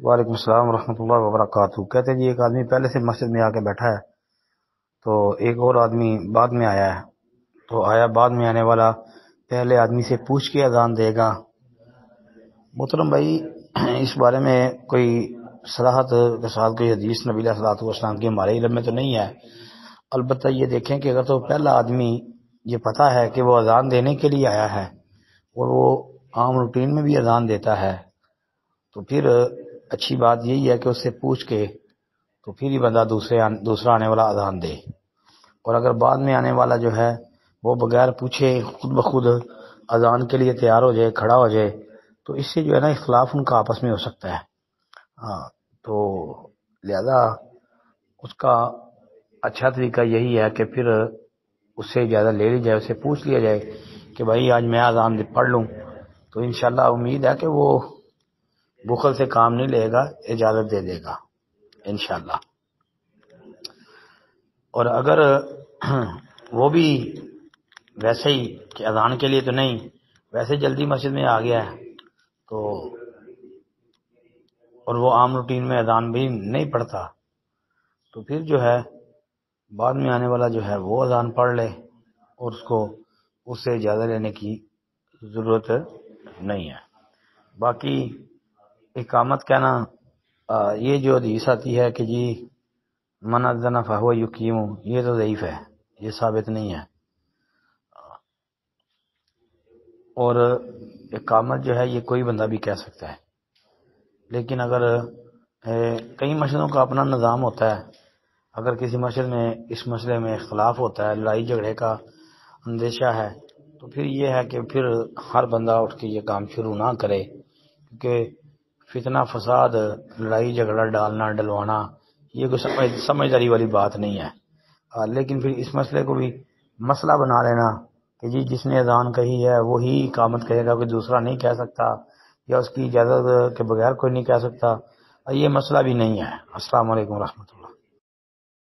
وعلیکم السلام ورحمۃ اللہ وبرکاتہ۔ کہتے ہیں جی ایک آدمی پہلے سے مسجد میں آ کے بیٹھا ہے، تو ایک اور آدمی بعد میں آیا ہے، تو آیا بعد میں آنے والا پہلے آدمی سے پوچھ کے اذان دے گا؟ محترم بھائی، اس بارے میں کوئی صراحت کے ساتھ کوئی حدیث نبی علیہ الصلوۃ والسلام کی ہمارے علم میں تو نہیں ہے۔ البتہ یہ دیکھیں کہ اگر تو پہلا آدمی یہ پتہ ہے کہ وہ اذان دینے کے لیے آیا ہے اور وہ عام روٹین میں بھی اذان دیتا ہے، تو پھر اچھی بات یہی ہے کہ اس سے پوچھ کے تو پھر ہی بندہ دوسرا آنے والا اذان دے۔ اور اگر بعد میں آنے والا جو ہے وہ بغیر پوچھے خود بخود اذان کے لیے تیار ہو جائے، کھڑا ہو جائے، تو اس سے جو ہے نا اختلاف ان کا آپس میں ہو سکتا ہے۔ ہاں، تو لہذا اس کا اچھا طریقہ یہی ہے کہ پھر اس سے اجازت لے لی جائے، اس سے پوچھ لیا جائے کہ بھائی آج میں اذان پڑھ لوں، تو انشاءاللہ امید ہے کہ وہ بخل سے کام نہیں لے گا، اجازت دے دے گا انشاءاللہ۔ اور اگر وہ بھی ویسے ہی کہ اذان کے لیے تو نہیں، ویسے جلدی مسجد میں آ گیا ہے تو اور وہ عام روٹین میں اذان بھی نہیں پڑھتا، تو پھر جو ہے بعد میں آنے والا جو ہے وہ اذان پڑھ لے، اور اس سے اجازت لینے کی ضرورت نہیں ہے۔ باقی اقامت کہنا، یہ جو حدیث آتی ہے کہ جی من اذن فہو یقیم، یہ تو ضعیف ہے، یہ ثابت نہیں ہے۔ اور اقامت جو ہے یہ کوئی بندہ بھی کہہ سکتا ہے، لیکن اگر کئی مسجدوں کا اپنا نظام ہوتا ہے، اگر کسی مسجد میں اس مسئلے میں اختلاف ہوتا ہے، لڑائی جھگڑے کا اندیشہ ہے، تو پھر یہ ہے کہ پھر ہر بندہ اٹھ کے یہ کام شروع نہ کرے، کیونکہ فتنہ فساد، لڑائی جھگڑا ڈالنا ڈلوانا یہ کوئی سمجھداری والی بات نہیں ہے۔ لیکن پھر اس مسئلے کو بھی مسئلہ بنا لینا کہ جی جس نے اذان کہی ہے وہی اقامت کہے گا، کوئی دوسرا نہیں کہہ سکتا، یا اس کی اجازت کے بغیر کوئی نہیں کہہ سکتا، یہ مسئلہ بھی نہیں ہے۔ السلام علیکم ورحمۃ اللہ۔